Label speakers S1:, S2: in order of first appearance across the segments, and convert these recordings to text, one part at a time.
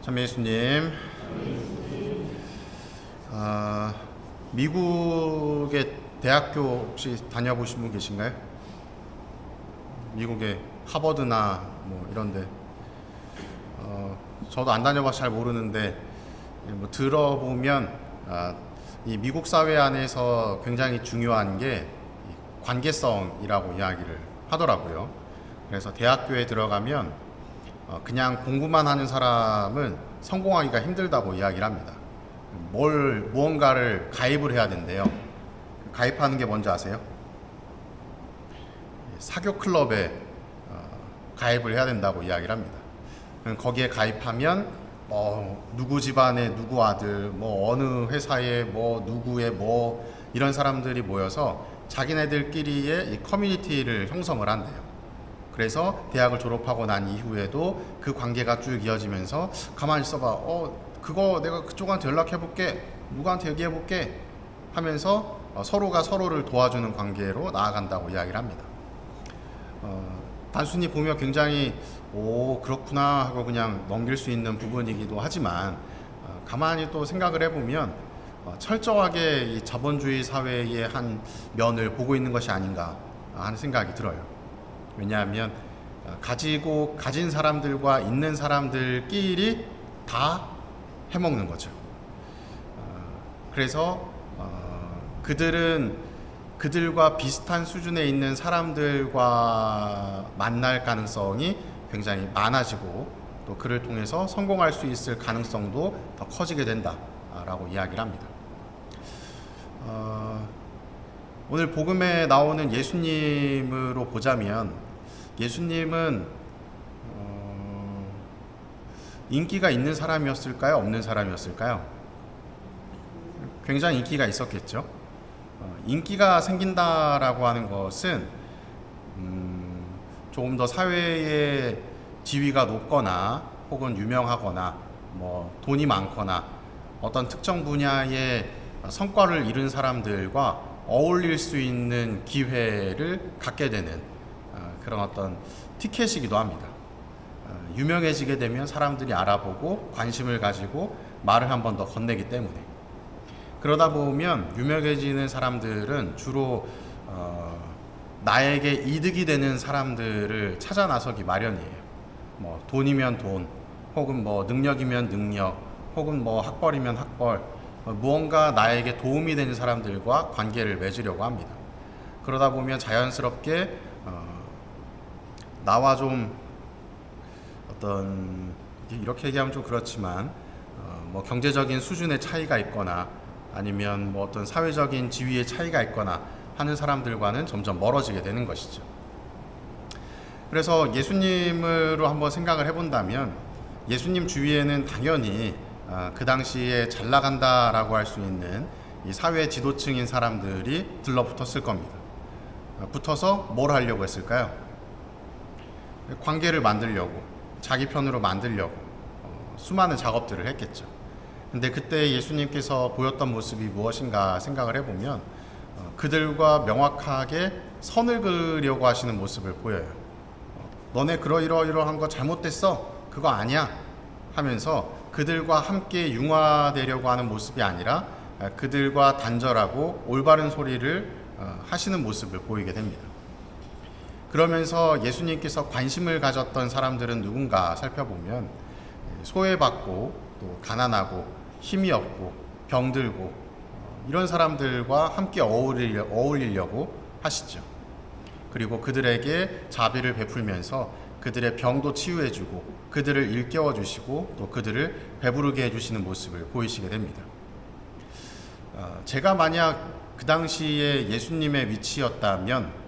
S1: 참여 예수님, 미국의 대학교 혹시 다녀보신 분 계신가요? 미국의 하버드나 뭐 이런데 저도 안 다녀봐서 잘 모르는데 뭐 들어보면 이 미국 사회 안에서 굉장히 중요한 게 관계성이라고 이야기를 하더라고요. 그래서 대학교에 들어가면 그냥 공부만 하는 사람은 성공하기가 힘들다고 이야기를 합니다. 무언가를 가입을 해야 된대요. 가입하는 게 뭔지 아세요? 사교 클럽에 가입을 해야 된다고 이야기를 합니다. 거기에 가입하면 누구 집안의 누구 아들, 뭐 어느 회사의 뭐 누구의 뭐 이런 사람들이 모여서 자기네들끼리의 이 커뮤니티를 형성을 한대요. 그래서 대학을 졸업하고 난 이후에도 그 관계가 쭉 이어지면서 가만히 있어봐, 그거 내가 그쪽한테 연락해볼게, 누구한테 얘기해볼게 하면서 서로가 서로를 도와주는 관계로 나아간다고 이야기를 합니다. 단순히 보면 굉장히 그렇구나 하고 그냥 넘길 수 있는 부분이기도 하지만 가만히 또 생각을 해보면 철저하게 이 자본주의 사회의 한 면을 보고 있는 것이 아닌가 하는 생각이 들어요. 왜냐하면 가진 사람들과 있는 사람들끼리 다 해먹는 거죠. 그래서 그들과 비슷한 수준에 있는 사람들과 만날 가능성이 굉장히 많아지고 또 그를 통해서 성공할 수 있을 가능성도 더 커지게 된다라고 이야기를 합니다. 오늘 복음에 나오는 예수님으로 보자면 예수님은 인기가 있는 사람이었을까요? 없는 사람이었을까요? 굉장히 인기가 있었겠죠. 인기가 생긴다라고 하는 것은 조금 더 사회의 지위가 높거나 혹은 유명하거나 뭐 돈이 많거나 어떤 특정 분야의 성과를 이룬 사람들과 어울릴 수 있는 기회를 갖게 되는 그런 어떤 티켓이기도 합니다. 유명해지게 되면 사람들이 알아보고 관심을 가지고 말을 한 번 더 건네기 때문에 그러다 보면 유명해지는 사람들은 주로 나에게 이득이 되는 사람들을 찾아 나서기 마련이에요. 뭐 돈이면 돈, 혹은 뭐 능력이면 능력, 혹은 뭐 학벌이면 학벌, 무언가 나에게 도움이 되는 사람들과 관계를 맺으려고 합니다. 그러다 보면 자연스럽게 나와 좀 어떤 이렇게 얘기하면 좀 그렇지만 뭐 경제적인 수준의 차이가 있거나 아니면 뭐 어떤 사회적인 지위의 차이가 있거나 하는 사람들과는 점점 멀어지게 되는 것이죠. 그래서 예수님으로 한번 생각을 해본다면 예수님 주위에는 당연히 그 당시에 잘 나간다라고 할 수 있는 이 사회 지도층인 사람들이 들러붙었을 겁니다. 붙어서 뭘 하려고 했을까요? 관계를 만들려고, 자기 편으로 만들려고 수많은 작업들을 했겠죠. 근데 그때 예수님께서 보였던 모습이 무엇인가 생각을 해보면 그들과 명확하게 선을 그으려고 하시는 모습을 보여요. 너네 이러이러한 거 잘못됐어, 그거 아니야 하면서 그들과 함께 융화되려고 하는 모습이 아니라 그들과 단절하고 올바른 소리를 하시는 모습을 보이게 됩니다. 그러면서 예수님께서 관심을 가졌던 사람들은 누군가 살펴보면 소외받고 또 가난하고 힘이 없고 병들고 이런 사람들과 함께 어울리려고 하시죠. 그리고 그들에게 자비를 베풀면서 그들의 병도 치유해주고 그들을 일깨워주시고 또 그들을 배부르게 해주시는 모습을 보이시게 됩니다. 제가 만약 그 당시에 예수님의 위치였다면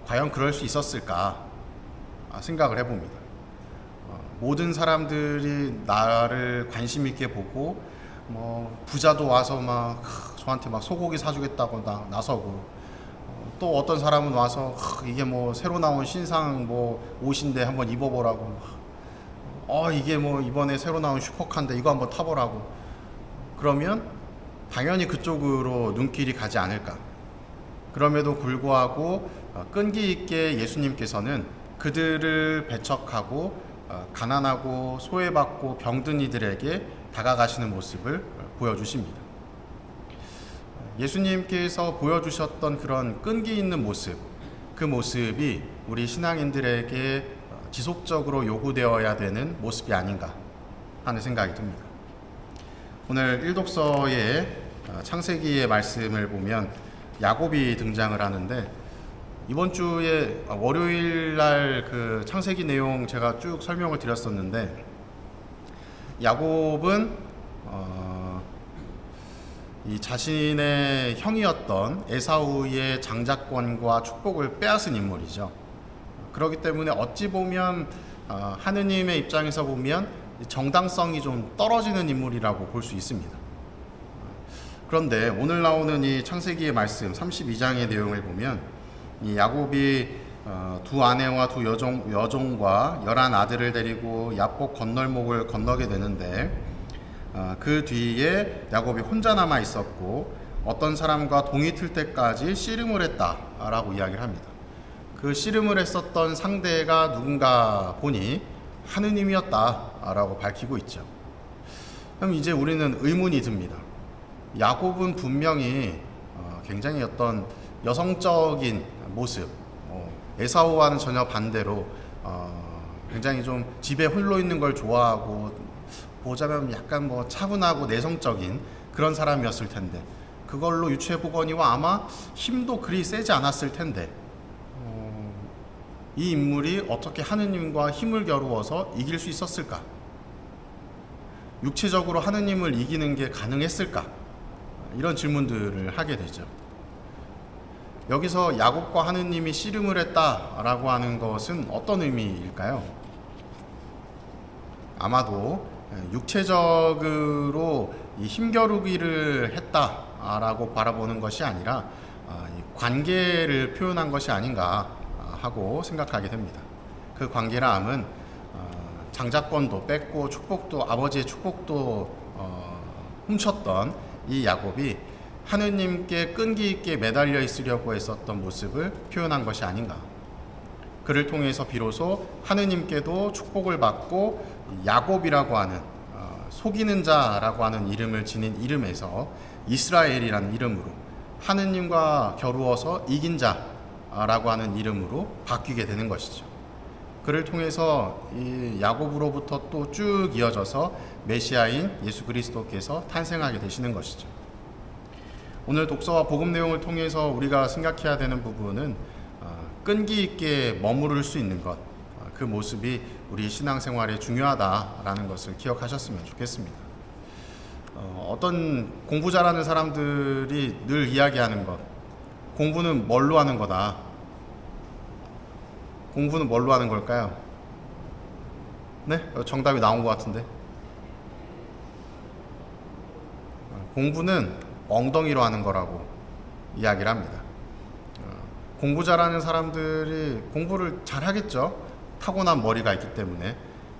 S1: 과연 그럴 수 있었을까 생각을 해봅니다. 모든 사람들이 나를 관심 있게 보고 뭐 부자도 와서 막 저한테 막 소고기 사주겠다고 나서고 또 어떤 사람은 와서 이게 뭐 새로 나온 신상 뭐 옷인데 한번 입어보라고 이게 뭐 이번에 새로 나온 슈퍼카인데 이거 한번 타보라고 그러면 당연히 그쪽으로 눈길이 가지 않을까. 그럼에도 불구하고 끈기 있게 예수님께서는 그들을 배척하고 가난하고 소외받고 병든 이들에게 다가가시는 모습을 보여주십니다. 예수님께서 보여주셨던 그런 끈기 있는 모습, 그 모습이 우리 신앙인들에게 지속적으로 요구되어야 되는 모습이 아닌가 하는 생각이 듭니다. 오늘 일독서의 창세기의 말씀을 보면 야곱이 등장을 하는데, 이번 주에 월요일 날 그 창세기 내용 제가 쭉 설명을 드렸었는데, 야곱은 이 자신의 형이었던 에사우의 장자권과 축복을 빼앗은 인물이죠. 그렇기 때문에 어찌 보면 하느님의 입장에서 보면 정당성이 좀 떨어지는 인물이라고 볼 수 있습니다. 그런데 오늘 나오는 이 창세기의 말씀 32장의 내용을 보면 이 야곱이 두 아내와 두 여종과 11아들을 데리고 야복 건널목을 건너게 되는데, 그 뒤에 야곱이 혼자 남아 있었고 어떤 사람과 동이 틀 때까지 씨름을 했다라고 이야기를 합니다. 그 씨름을 했었던 상대가 누군가 보니 하느님이었다라고 밝히고 있죠. 그럼 이제 우리는 의문이 듭니다. 야곱은 분명히 굉장히 어떤 여성적인 모습, 에사우와는 전혀 반대로 굉장히 좀 집에 홀로 있는 걸 좋아하고 보자면 약간 차분하고 내성적인 그런 사람이었을 텐데, 그걸로 유추해보거니와 아마 힘도 그리 세지 않았을 텐데, 이 인물이 어떻게 하느님과 힘을 겨루어서 이길 수 있었을까? 육체적으로 하느님을 이기는 게 가능했을까? 이런 질문들을 하게 되죠. 여기서 야곱과 하느님이 씨름을 했다라고 하는 것은 어떤 의미일까요? 아마도 육체적으로 이 힘겨루기를 했다라고 바라보는 것이 아니라 관계를 표현한 것이 아닌가 하고 생각하게 됩니다. 그 관계라 함은 장자권도 뺏고 축복도, 아버지의 축복도 훔쳤던 이 야곱이 하느님께 끈기 있게 매달려 있으려고 했었던 모습을 표현한 것이 아닌가. 그를 통해서 비로소 하느님께도 축복을 받고 야곱이라고 하는 속이는 자라고 하는 이름을 지닌 이름에서 이스라엘이라는 이름으로 하느님과 겨루어서 이긴 자라고 하는 이름으로 바뀌게 되는 것이죠. 그를 통해서 이 야곱으로부터 또 쭉 이어져서 메시아인 예수 그리스도께서 탄생하게 되시는 것이죠. 오늘 독서와 복음 내용을 통해서 우리가 생각해야 되는 부분은 끈기 있게 머무를 수 있는 것, 그 모습이 우리 신앙생활에 중요하다라는 것을 기억하셨으면 좋겠습니다. 어떤 공부 잘하는 사람들이 늘 이야기하는 것, 공부는 뭘로 하는 거다. 공부는 뭘로 하는 걸까요? 네? 정답이 나온 것 같은데. 공부는 엉덩이로 하는 거라고 이야기를 합니다. 공부 잘하는 사람들이 공부를 잘하겠죠. 타고난 머리가 있기 때문에.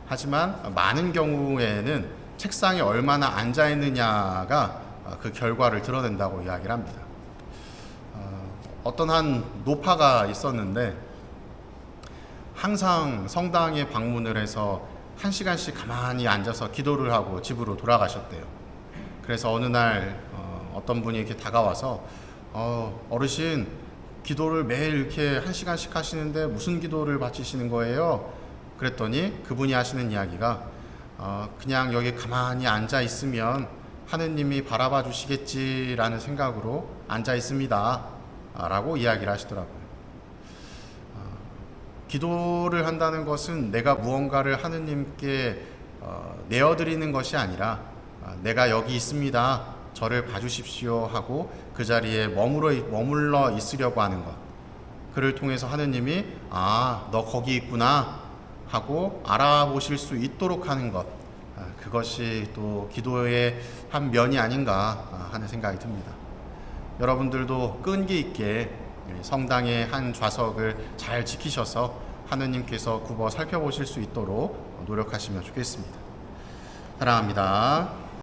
S1: 하지만 많은 경우에는 책상에 얼마나 앉아 있느냐가 그 결과를 드러낸다고 이야기를 합니다. 어떤 한 노파가 있었는데 항상 성당에 방문을 해서 1시간씩 가만히 앉아서 기도를 하고 집으로 돌아가셨대요. 그래서 어느 날 어떤 분이 이렇게 다가와서 어르신, 기도를 매일 이렇게 1시간씩 하시는데 무슨 기도를 바치시는 거예요? 그랬더니 그분이 하시는 이야기가 그냥 여기 가만히 앉아 있으면 하느님이 바라봐 주시겠지라는 생각으로 앉아 있습니다 라고 이야기를 하시더라고요. 기도를 한다는 것은 내가 무언가를 하느님께 내어드리는 것이 아니라 내가 여기 있습니다, 저를 봐주십시오 하고 그 자리에 머물러 있으려고 하는 것, 그를 통해서 하느님이 너 거기 있구나 하고 알아보실 수 있도록 하는 것, 그것이 또 기도의 한 면이 아닌가 하는 생각이 듭니다. 여러분들도 끈기 있게 성당의 한 좌석을 잘 지키셔서 하느님께서 굽어 살펴보실 수 있도록 노력하시면 좋겠습니다. 사랑합니다.